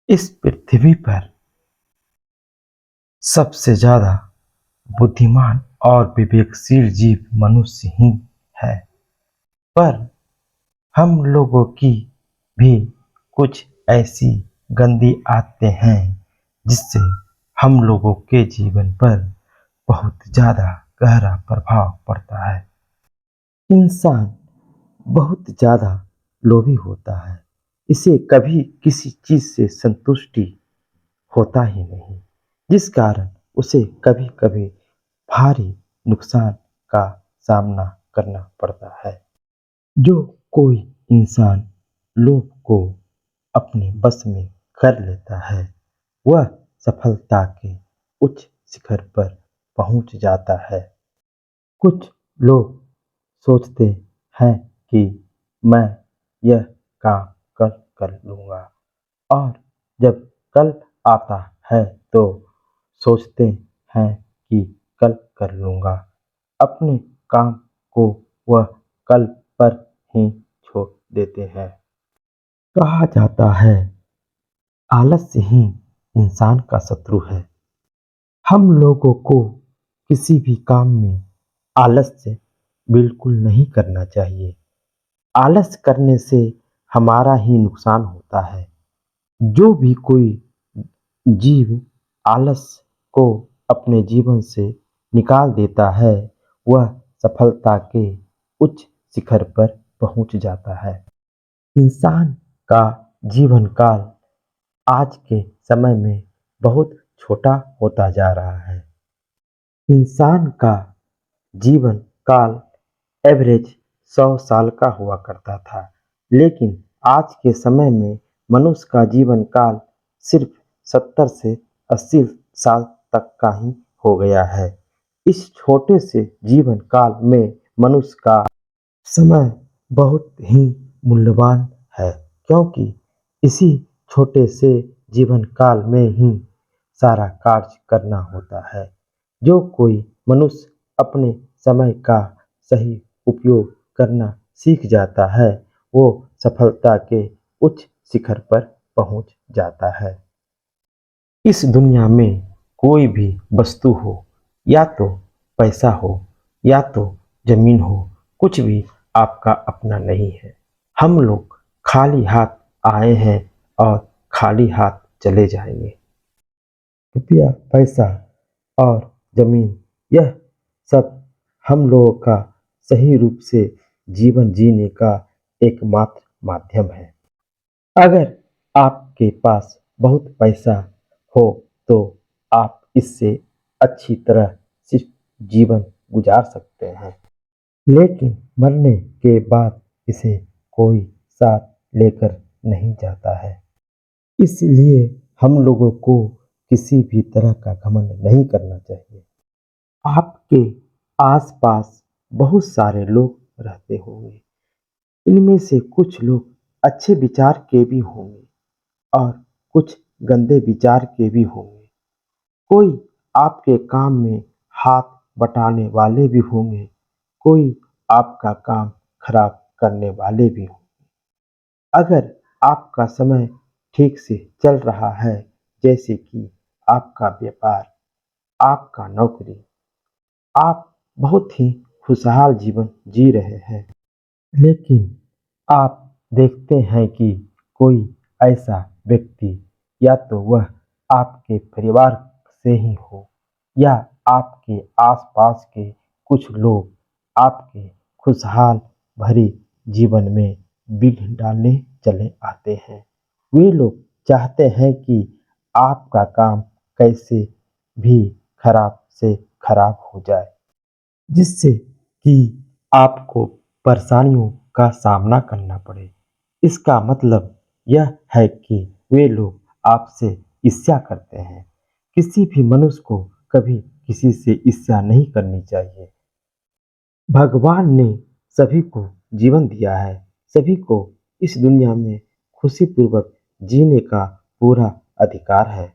इस पृथ्वी पर सबसे ज्यादा बुद्धिमान और विवेकशील जीव मनुष्य ही है। पर हम लोगों की भी कुछ ऐसी गंदी आदतें हैं जिससे हम लोगों के जीवन पर बहुत ज्यादा गहरा प्रभाव पड़ता है। इंसान बहुत ज्यादा लोभी होता है। इसे कभी किसी चीज से संतुष्टि होता ही नहीं, जिस कारण उसे कभी कभी भारी नुकसान का सामना करना पड़ता है। जो कोई इंसान लोभ को अपने बस में कर लेता है, वह सफलता के उच्च शिखर पर पहुंच जाता है। कुछ लोग सोचते हैं कि मैं यह काम कल कर लूंगा, और जब कल आता है तो सोचते हैं कि कल कर लूंगा। अपने काम को वह कल पर ही छोड़ देते हैं। कहा जाता है आलस्य ही इंसान का शत्रु है। हम लोगों को किसी भी काम में आलस्य बिल्कुल नहीं करना चाहिए। आलस्य करने से हमारा ही नुकसान होता है। जो भी कोई जीव आलस्य को अपने जीवन से निकाल देता है, वह सफलता के उच्च शिखर पर पहुंच जाता है। इंसान का जीवन काल आज के समय में बहुत छोटा होता जा रहा है। इंसान का जीवन काल एवरेज 100 साल का हुआ करता था, लेकिन आज के समय में मनुष्य का जीवन काल सिर्फ 70 से 80 साल तक का ही हो गया है। इस छोटे से जीवन काल में मनुष्य का समय बहुत ही मूल्यवान है, क्योंकि इसी छोटे से जीवन काल में ही सारा कार्य करना होता है। जो कोई मनुष्य अपने समय का सही उपयोग करना सीख जाता है, वो सफलता के उच्च शिखर पर पहुंच जाता है। इस दुनिया में कोई भी वस्तु हो, या तो पैसा हो या तो जमीन हो, कुछ भी आपका अपना नहीं है। हम लोग खाली हाथ आए हैं और खाली हाथ चले जाएंगे। रुपया, पैसा और जमीन, यह सब हम लोगों का सही रूप से जीवन जीने का एकमात्र माध्यम है। अगर आपके पास बहुत पैसा हो तो आप इससे अच्छी तरह सिर्फ जीवन गुजार सकते हैं, लेकिन मरने के बाद इसे कोई साथ लेकर नहीं जाता है। इसलिए हम लोगों को किसी भी तरह का घमंड नहीं करना चाहिए। आपके आसपास बहुत सारे लोग रहते होंगे। इनमें से कुछ लोग अच्छे विचार के भी होंगे और कुछ गंदे विचार के भी होंगे। कोई आपके काम में हाथ बटाने वाले भी होंगे, कोई आपका काम खराब करने वाले भी होंगे। अगर आपका समय ठीक से चल रहा है, जैसे कि आपका व्यापार, आपका नौकरी, आप बहुत ही खुशहाल जीवन जी रहे हैं, लेकिन आप देखते हैं कि कोई ऐसा व्यक्ति, या तो वह आपके परिवार से ही हो या आपके आसपास के कुछ लोग, आपके खुशहाल भरी जीवन में विघ्न डालने चले आते हैं। वे लोग चाहते हैं कि आपका काम कैसे भी खराब से खराब हो जाए, जिससे कि आपको परेशानियों का सामना करना पड़े। इसका मतलब यह है कि वे लोग आपसे ईर्ष्या करते हैं। किसी भी मनुष्य को कभी किसी से ईर्ष्या नहीं करनी चाहिए। भगवान ने सभी को जीवन दिया है, सभी को इस दुनिया में खुशीपूर्वक जीने का पूरा अधिकार है।